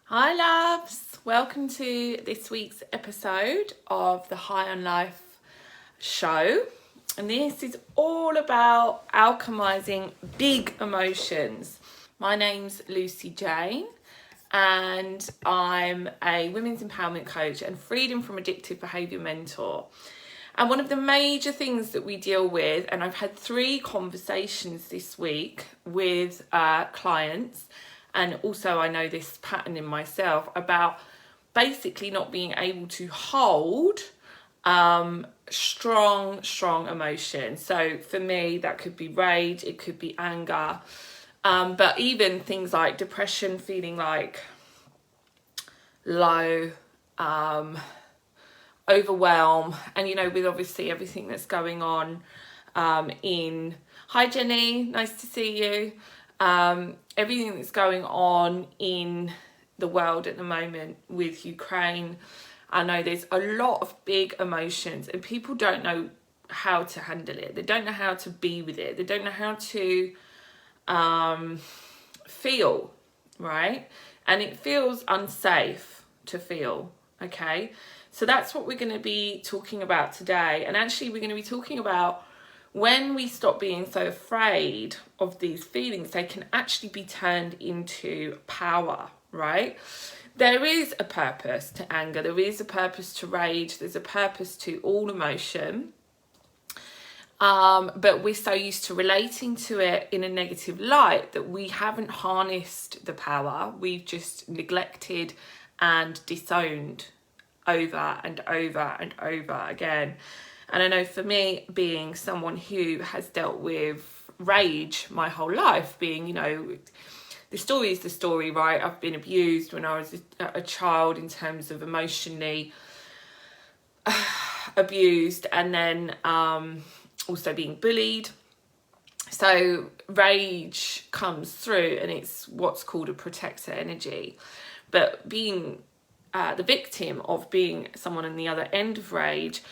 Hi loves, welcome to this week's episode of the High on Life show, and this is all about alchemizing big emotions. My name's Lucy Jane and I'm a women's empowerment coach and freedom from addictive behaviour mentor. And one of the major things that we deal with, and I've had 3 conversations this week with clients, and also I know this pattern in myself, about basically not being able to hold strong emotion. So for me, that could be rage, it could be anger, but even things like depression, feeling like low, overwhelm, and with obviously everything that's going on in hi Jenny, nice to see you, everything that's going on in the world at the moment with Ukraine. I know there's a lot of big emotions and people don't know how to handle it. They don't know how to be with it. They don't know how to feel, right? And it feels unsafe to feel, okay? So that's what we're going to be talking about today. And actually we're going to be talking about when we stop being so afraid of these feelings, they can actually be turned into power, right? There is a purpose to anger. There is a purpose to rage. There's a purpose to all emotion. But we're so used to relating to it in a negative light that we haven't harnessed the power. We've just neglected and disowned over and over and over again. And I know for me, being someone who has dealt with rage my whole life, being, the story is the story, right? I've been abused when I was a child in terms of emotionally abused, and then also being bullied. So rage comes through and it's what's called a protector energy. But being the victim of being someone on the other end of rage,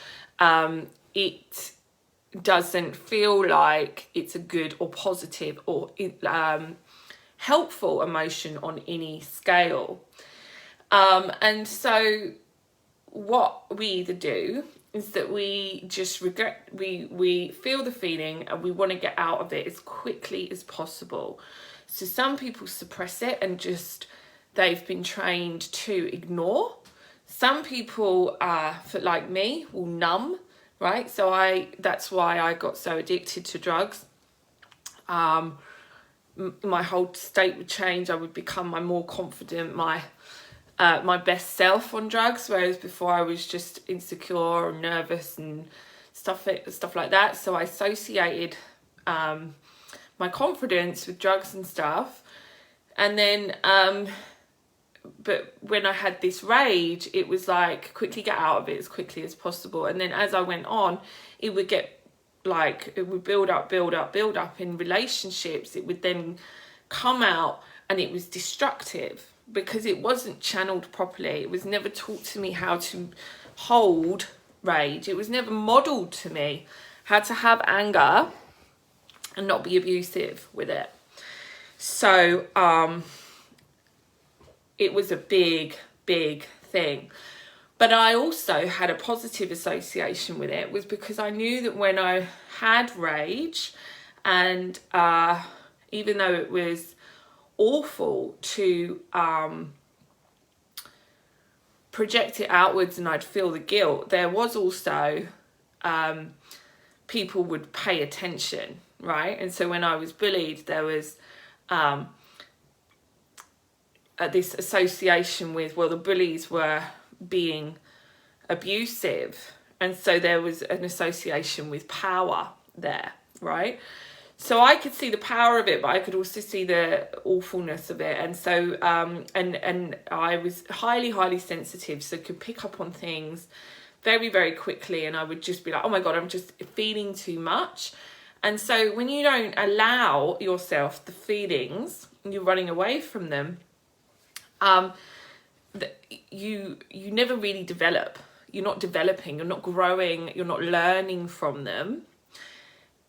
it doesn't feel like it's a good or positive or helpful emotion on any scale. And so what we either do is that we just regret, we feel the feeling and we want to get out of it as quickly as possible. So some people suppress it and just, they've been trained to ignore. Some people, like me, will numb, right? So that's why I got so addicted to drugs. My whole state would change. I would become more confident, my best self on drugs, whereas before I was just insecure and nervous and stuff like that. So I associated my confidence with drugs and stuff. And then but when I had this rage, it was like, quickly get out of it as quickly as possible. And then as I went on, it would build up in relationships. It would then come out and it was destructive because it wasn't channeled properly. It was never taught to me how to hold rage. It was never modeled to me how to have anger and not be abusive with it. So it was a big thing. But I also had a positive association with it, was because I knew that when I had rage, and even though it was awful to project it outwards and I'd feel the guilt, there was also people would pay attention, right? And so when I was bullied, there was this association with, well, the bullies were being abusive, and so there was an association with power there, right? So I could see the power of it, but I could also see the awfulness of it. And so and I was highly sensitive, so could pick up on things very quickly, and I would just be like, oh my god, I'm just feeling too much. And so when you don't allow yourself the feelings, you're running away from them, you never really develop. You're not developing, you're not growing, you're not learning from them.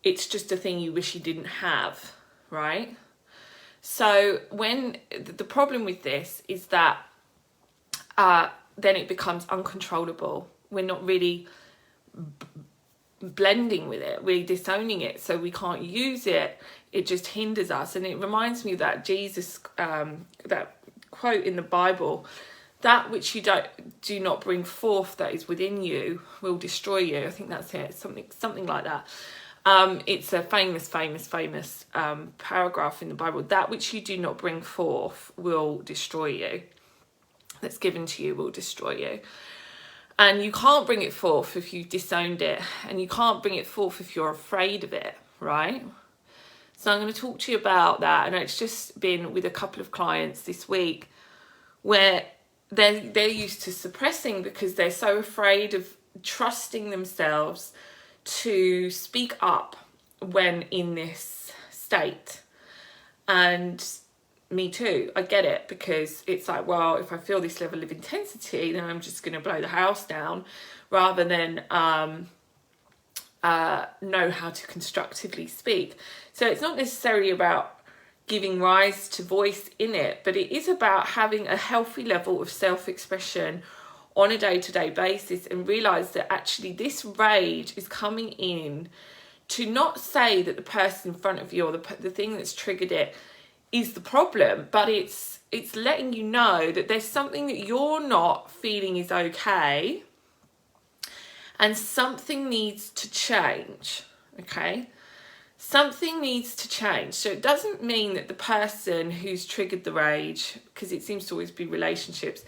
It's just a thing you wish you didn't have, right? So when the problem with this is that then it becomes uncontrollable. We're not really blending with it, we're disowning it, so we can't use it. It just hinders us. And it reminds me of that Jesus that quote in the Bible, that which you do not bring forth that is within you will destroy you. I think that's it, something like that. It's a famous paragraph in the Bible. That which you do not bring forth will destroy you. That's given to you will destroy you. And you can't bring it forth if you've disowned it. And you can't bring it forth if you're afraid of it, right? So I'm going to talk to you about that. And it's just been with a couple of clients this week where they're used to suppressing because they're so afraid of trusting themselves to speak up when in this state. And me too, I get it, because it's like, well, if I feel this level of intensity, then I'm just going to blow the house down, rather than know how to constructively speak. So it's not necessarily about giving rise to voice in it, but it is about having a healthy level of self-expression on a day-to-day basis, and realize that actually this rage is coming in to not say that the person in front of you or the thing that's triggered it is the problem, but it's letting you know that there's something that you're not feeling is okay, and something needs to change, okay? Something needs to change. So it doesn't mean that the person who's triggered the rage, because it seems to always be relationships,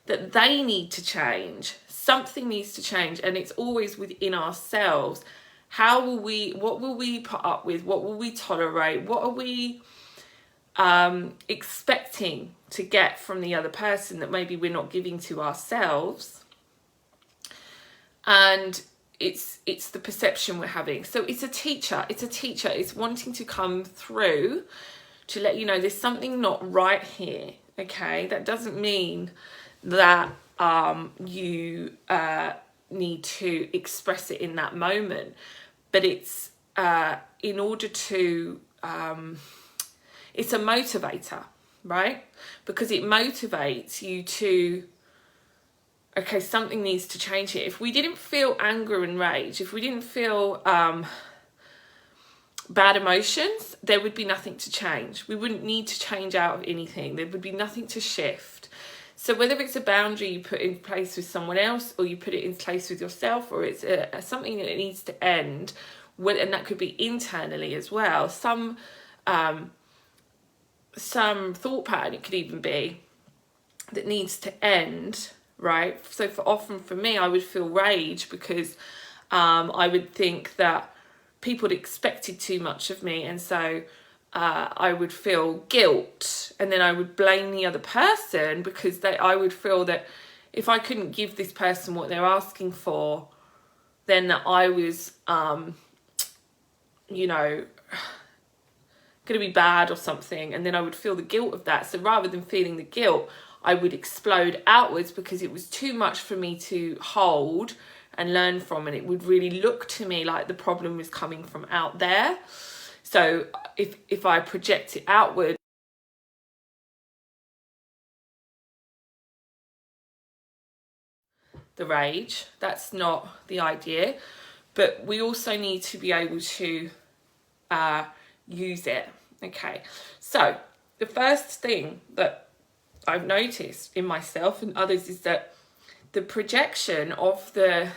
that they need to change. Something needs to change, and it's always within ourselves. What will we put up with? What will we tolerate? What are we expecting to get from the other person that maybe we're not giving to ourselves? And it's the perception we're having. So it's a teacher. It's wanting to come through to let you know there's something not right here. Okay, that doesn't mean that you need to express it in that moment, but it's in order to it's a motivator, right? Because it motivates you to, okay, something needs to change here. If we didn't feel anger and rage, if we didn't feel bad emotions, there would be nothing to change. We wouldn't need to change out of anything. There would be nothing to shift. So whether it's a boundary you put in place with someone else, or you put it in place with yourself, or it's something that needs to end, and that could be internally as well. Some thought pattern, it could even be, that needs to end, right? So often for me, I would feel rage because I would think that people had expected too much of me, and so I would feel guilt, and then I would blame the other person because I would feel that if I couldn't give this person what they're asking for, then that I was, going to be bad or something, and then I would feel the guilt of that. So rather than feeling the guilt, I would explode outwards because it was too much for me to hold and learn from, and it would really look to me like the problem was coming from out there. So if I project it outward, the rage, that's not the idea. But we also need to be able to use it. Okay, so the first thing that I've noticed in myself and others is that the projection of the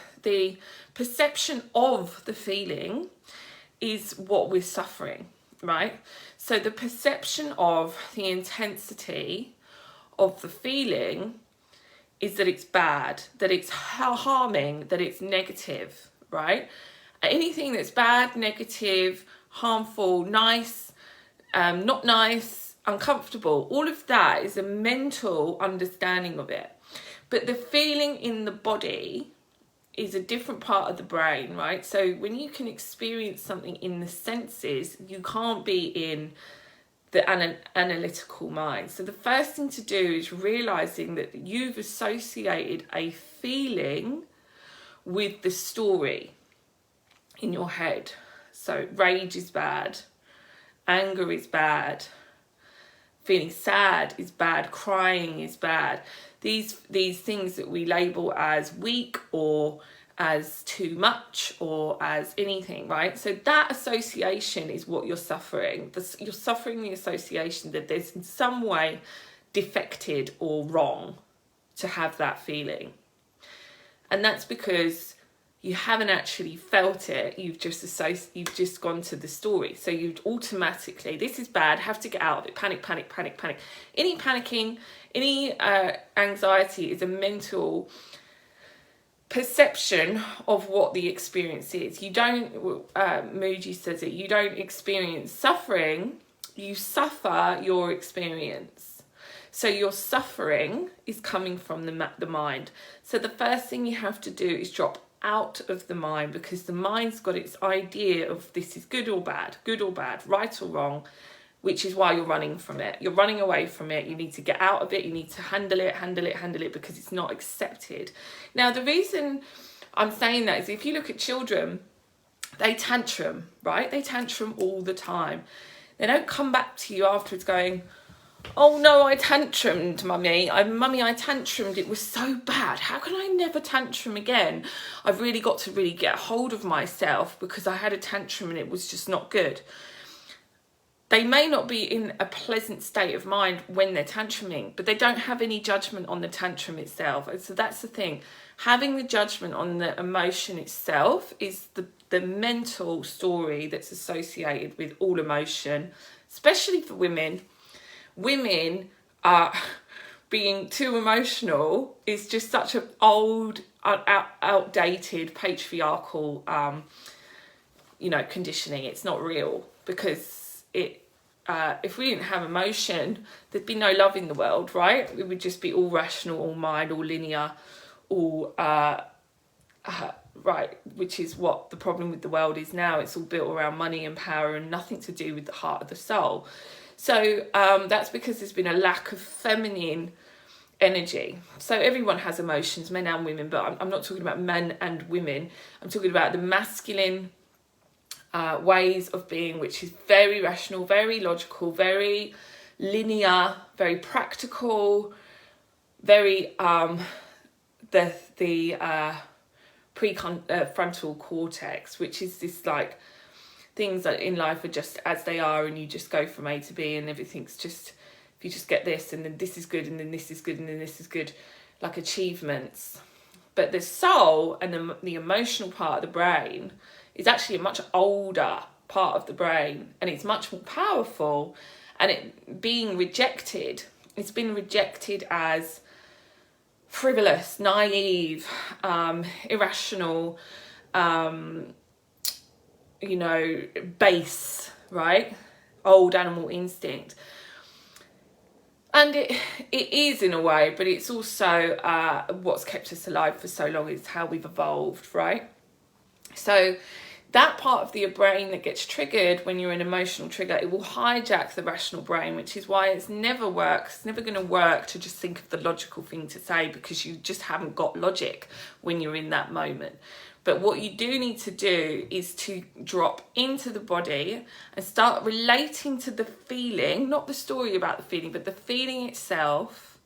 perception of the feeling is what we're suffering, right? So the perception of the intensity of the feeling is that it's bad, that it's harming, that it's negative, right? Anything that's bad, negative, harmful, nice, not nice, uncomfortable, all of that is a mental understanding of it. But the feeling in the body is a different part of the brain, right? So when you can experience something in the senses, you can't be in the analytical mind. So the first thing to do is realizing that you've associated a feeling with the story in your head. So rage is bad, anger is bad, Feeling sad is bad, crying is bad. These things that we label as weak or as too much or as anything, right? So that association is what you're suffering. You're suffering the association that there's in some way defected or wrong to have that feeling. And that's because you haven't actually felt it. You've just gone to the story. So you'd automatically, this is bad, have to get out of it. Panic, panic, panic, panic. Any panicking, any anxiety is a mental perception of what the experience is. You don't, Moody says it, you don't experience suffering, you suffer your experience. So your suffering is coming from the mind. So the first thing you have to do is drop out of the mind, because the mind's got its idea of this is good or bad, right or wrong, which is why you're running from it. You're running away from it. You need to get out of it. You need to handle it, because it's not accepted. Now, the reason I'm saying that is if you look at children, they tantrum, right? They tantrum all the time. They don't come back to you afterwards going, oh no, I tantrumed, mummy. I tantrumed. It was so bad. How can I never tantrum again? I've really got to really get hold of myself because I had a tantrum and it was just not good. They may not be in a pleasant state of mind when they're tantruming, but they don't have any judgment on the tantrum itself. And so that's the thing. Having the judgment on the emotion itself is the mental story that's associated with all emotion, especially for women. Women are being too emotional is just such an old, outdated, patriarchal, conditioning. It's not real, because if we didn't have emotion, there'd be no love in the world, right? It would just be all rational, all mind, all linear, all right, which is what the problem with the world is now. It's all built around money and power and nothing to do with the heart of the soul. So that's because there's been a lack of feminine energy. So everyone has emotions, men and women, but I'm not talking about men and women. I'm talking about the masculine ways of being, which is very rational, very logical, very linear, very practical, very the prefrontal cortex, which is this like things that in life are just as they are, and you just go from A to B, and everything's just, if you just get this, and then this is good, and then this is good, and then this is good, like achievements. But the soul and the emotional part of the brain is actually a much older part of the brain, and it's much more powerful. And it being rejected, it's been rejected as frivolous, naive, irrational, base, right? Old animal instinct. And it is in a way, but it's also what's kept us alive for so long. It's how we've evolved, right? So that part of the brain that gets triggered when you're an emotional trigger, it will hijack the rational brain, which is why it's never going to work to just think of the logical thing to say, because you just haven't got logic when you're in that moment. But what you do need to do is to drop into the body and start relating to the feeling, not the story about the feeling, but the feeling itself.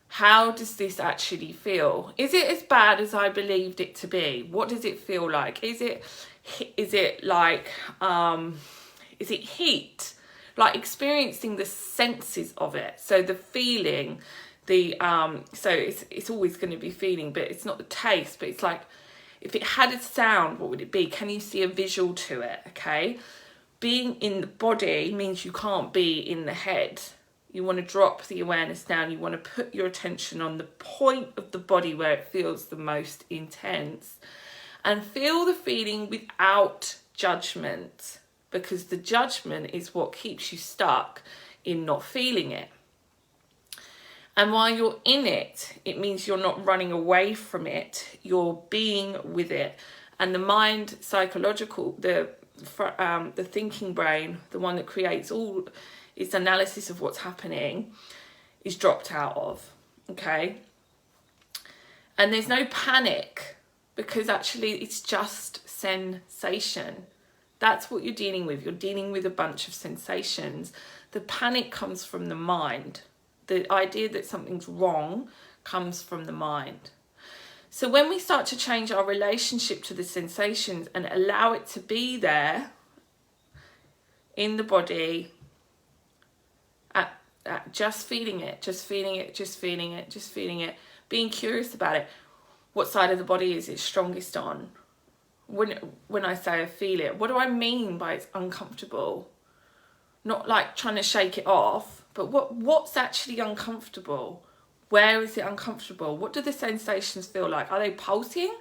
How does this actually feel? Is it as bad as I believed it to be? What does it feel like? Is it like, is it heat? Like experiencing the senses of it. So the feeling, so it's always going to be feeling, but it's not the taste, but it's like, if it had a sound, what would it be? Can you see a visual to it? Okay. Being in the body means you can't be in the head. You want to drop the awareness down. You want to put your attention on the point of the body where it feels the most intense, and feel the feeling without judgment, because the judgment is what keeps you stuck in not feeling it. And while you're in it, it means you're not running away from it. You're being with it. And the mind, psychological, the thinking brain, the one that creates all its analysis of what's happening, is dropped out of. Okay? And there's no panic, because actually it's just sensation. That's what you're dealing with. You're dealing with a bunch of sensations. The panic comes from the mind. The idea that something's wrong comes from the mind. So when we start to change our relationship to the sensations and allow it to be there in the body, at just feeling it, being curious about it. What side of the body is it strongest on? When I say I feel it, what do I mean by it's uncomfortable? Not like trying to shake it off, but what's actually uncomfortable? Where is it uncomfortable? What do the sensations feel like? Are they pulsing?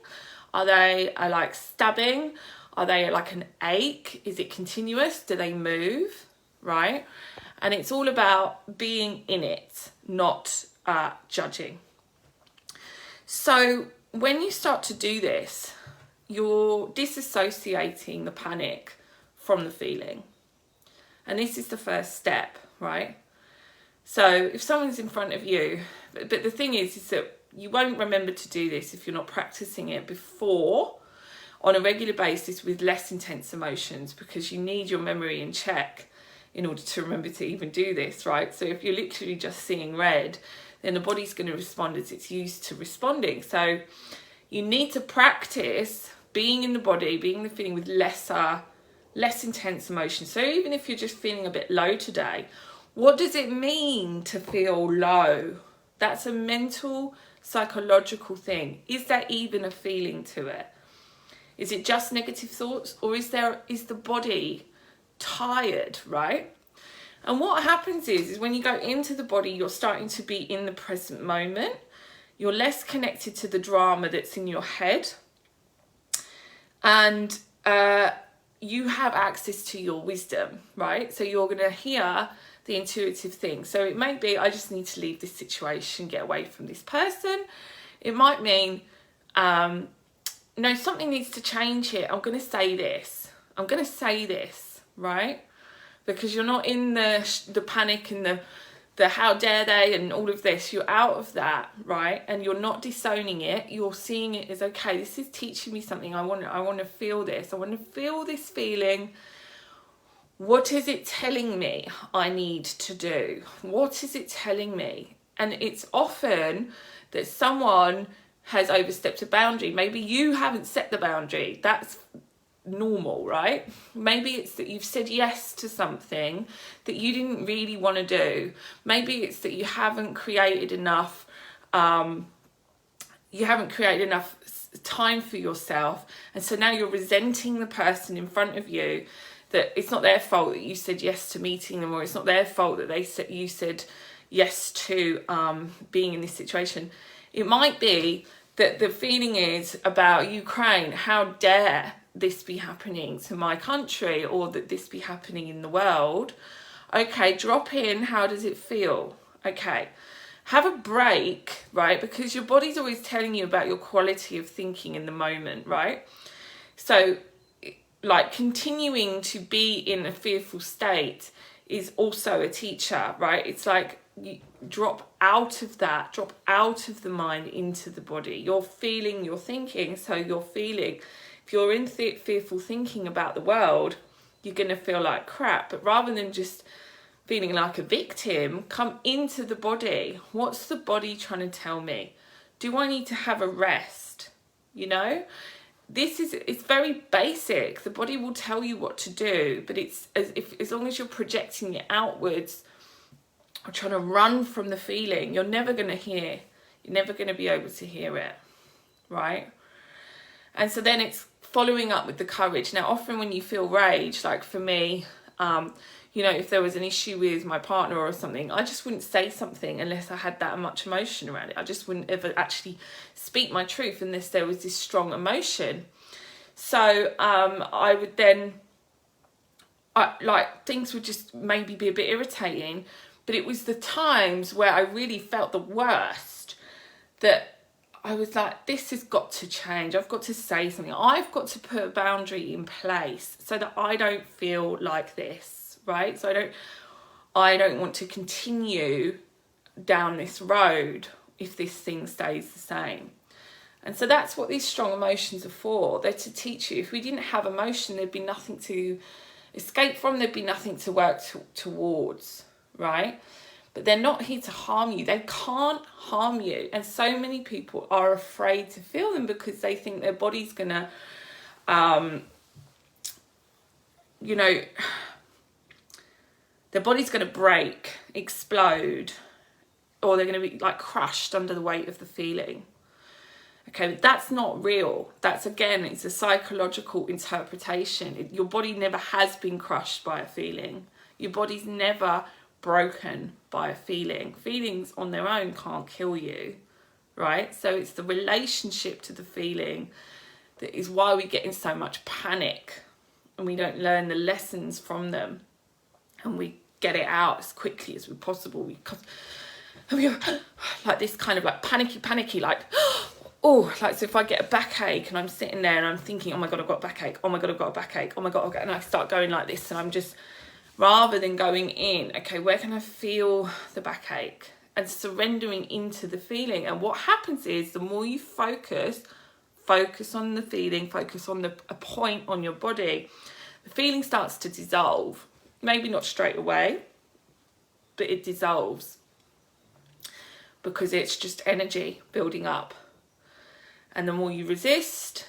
Are they like stabbing? Are they like an ache? Is it continuous? Do they move? Right? And it's all about being in it, not judging. So when you start to do this, you're disassociating the panic from the feeling. And this is the first step, right? So if someone's in front of you, but the thing is that you won't remember to do this if you're not practicing it before on a regular basis with less intense emotions, because you need your memory in check in order to remember to even do this, right? So if you're literally just seeing red, then the body's going to respond as it's used to responding. So you need to practice being in the body, being in the feeling with less intense emotion. So even if you're just feeling a bit low today, what does it mean to feel low? That's a mental, psychological thing. Is there even a feeling to it? Is it just negative thoughts, or is the body tired, right? And what happens is when you go into the body, you're starting to be in the present moment. You're less connected to the drama that's in your head. And you have access to your wisdom, right? So you're going to hear the intuitive thing. So it may be, I just need to leave this situation, get away from this person. It might mean, no, something needs to change here. I'm going to say this, right? Because you're not in the panic and the how dare they and all of this. You're out of that, right? And you're not disowning it. You're seeing it as, okay, this is teaching me something. I want to feel this. I want to feel this feeling. What is it telling me I need to do? What is it telling me? And it's often that someone has overstepped a boundary. Maybe you haven't set the boundary. That's normal, right? Maybe it's that you've said yes to something that you didn't really want to do. Maybe it's that you haven't created enough time for yourself, and so now you're resenting the person in front of you, that it's not their fault that you said yes to meeting them, or it's not their fault that you said yes to being in this situation. It might be that the feeling is about Ukraine. How dare this be happening to my country, or that this be happening in the world? Okay, drop in. How does it feel? Okay, have a break, right? Because your body's always telling you about your quality of thinking in the moment, right? So like continuing to be in a fearful state is also a teacher, right? It's like you drop out of that, drop out of the mind into the body. You're feeling, you're thinking, so you're feeling. If you're in fearful thinking about the world, you're going to feel like crap. But rather than just feeling like a victim, come into the body. What's the body trying to tell me? Do I need to have a rest? You know, it's very basic. The body will tell you what to do, but it's as long as you're projecting it outwards or trying to run from the feeling, you're never going to be able to hear it, right? And so then it's following up with the courage. Now, often when you feel rage, like for me, you know, if there was an issue with my partner or something, I just wouldn't say something unless I had that much emotion around it. I just wouldn't ever actually speak my truth unless there was this strong emotion. So I would then, like, things would just maybe be a bit irritating, but it was the times where I really felt the worst that I was like, this has got to change. I've got to say something. I've got to put a boundary in place so that I don't feel like this, right? So I don't want to continue down this road if this thing stays the same. And so that's what these strong emotions are for. They're to teach you. If we didn't have emotion, there'd be nothing to escape from, there'd be nothing to work towards, right? But they're not here to harm you. They can't harm you. And so many people are afraid to feel them because they think their body's gonna, their body's gonna break, explode, or they're gonna be like crushed under the weight of the feeling. Okay, but that's not real. That's, again, it's a psychological interpretation. Your body never has been crushed by a feeling. Your body's never broken by a feeling. Feelings on their own can't kill you, right? So it's the relationship to the feeling that is why we get in so much panic and we don't learn the lessons from them, and we get it out as quickly as we possible. We like this kind of like panicky, like, oh, like, so if I get a backache and I'm sitting there and I'm thinking, oh my God, I've got a backache. Oh my God, I've got a backache. Oh my God, and I start going like this, and I'm just, rather than going in, okay, where can I feel the backache? And surrendering into the feeling. And what happens is the more you focus on the feeling, focus on a point on your body, the feeling starts to dissolve. Maybe not straight away, but it dissolves because it's just energy building up. And the more you resist,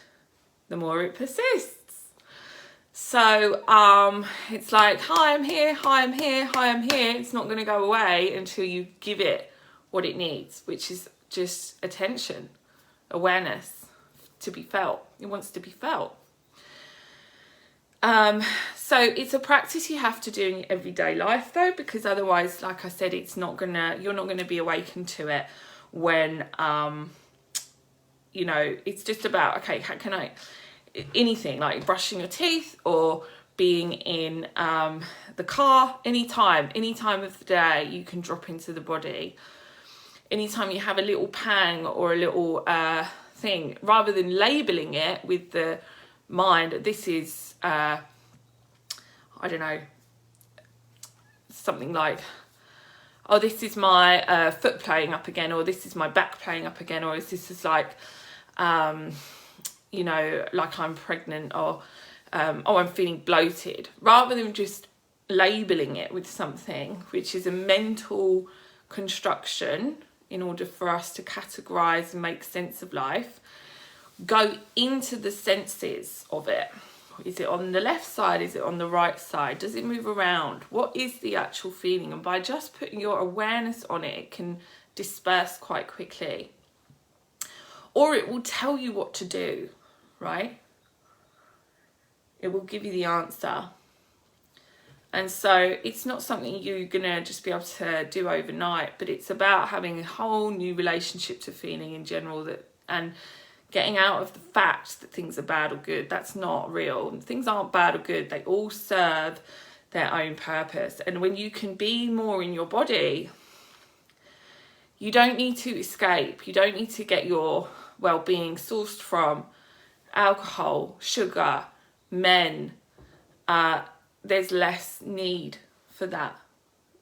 the more it persists. So it's like, hi, I'm here, hi, I'm here, hi, I'm here. It's not going to go away until you give it what it needs, which is just attention, awareness, to be felt. It wants to be felt. So it's a practice you have to do in your everyday life, though, because otherwise, like I said, you're not gonna be awakened to it when it's just about, okay, how can I, anything like brushing your teeth or being in the car, anytime of the day, you can drop into the body. Anytime you have a little pang or a little thing, rather than labeling it with the mind, this is, I don't know, something like, oh, this is my foot playing up again, or this is my back playing up again, or this is like, like I'm pregnant, or oh, I'm feeling bloated, rather than just labeling it with something, which is a mental construction in order for us to categorize and make sense of life. Go into the senses of it. Is it on the left side? Is it on the right side? Does it move around? What is the actual feeling? And by just putting your awareness on it, it can disperse quite quickly. Or it will tell you what to do, right? It will give you the answer. And so it's not something you're going to just be able to do overnight, but it's about having a whole new relationship to feeling in general, and getting out of the fact that things are bad or good. That's not real. Things aren't bad or good. They all serve their own purpose. And when you can be more in your body, you don't need to escape. You don't need to get your well-being sourced from alcohol, sugar, men. There's less need for that.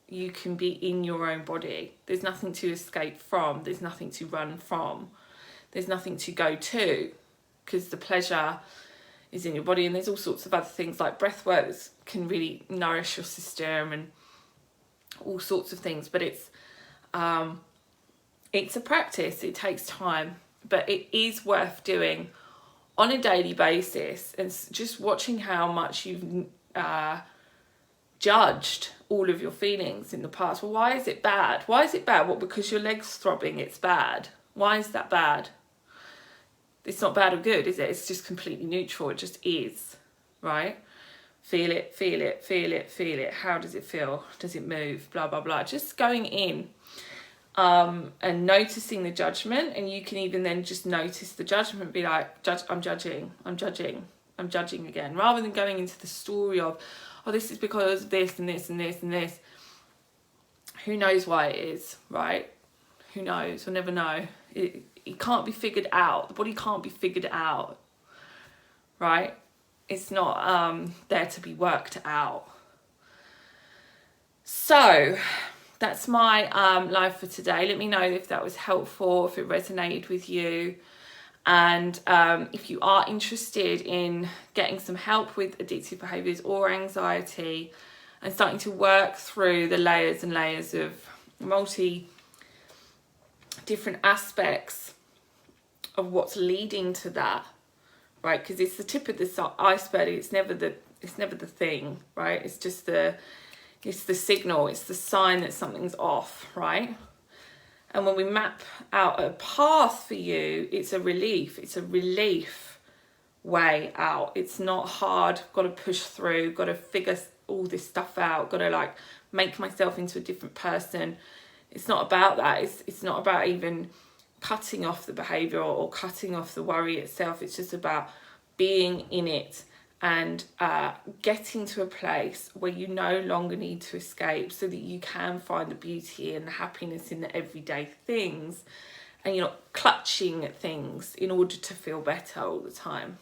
You can be in your own body. There's nothing to escape from. There's nothing to run from. There's nothing to go to, because the pleasure is in your body. And there's all sorts of other things like breath work that can really nourish your system and all sorts of things. But it's a practice. It takes time, but it is worth doing on a daily basis, and just watching how much you've judged all of your feelings in the past. Well, why is it bad? Why is it bad? Well, because your leg's throbbing, it's bad. Why is that bad? It's not bad or good, is it? It's just completely neutral. It just is, right? Feel it, feel it, feel it, feel it. How does it feel? Does it move? Blah, blah, blah. Just going in and noticing the judgment. And you can even then just notice the judgment and be like, I'm judging again. Rather than going into the story of, oh, this is because of this and this and this and this. Who knows why it is, right? Who knows? We'll never know. It can't be figured out. The body can't be figured out, right? It's not there to be worked out. So that's my live for today. Let me know if that was helpful, if it resonated with you. And if you are interested in getting some help with addictive behaviours or anxiety and starting to work through the layers and layers of different aspects of what's leading to that, right? Because it's the tip of the iceberg. It's never the thing, right? It's just the signal. It's the sign that something's off, right? And when we map out a path for you, it's a relief. It's a relief way out. It's not hard. Got to push through. Got to figure all this stuff out. Got to like make myself into a different person. It's not about that. It's not about even cutting off the behaviour or cutting off the worry itself. It's just about being in it and getting to a place where you no longer need to escape, so that you can find the beauty and the happiness in the everyday things, and you're not clutching at things in order to feel better all the time.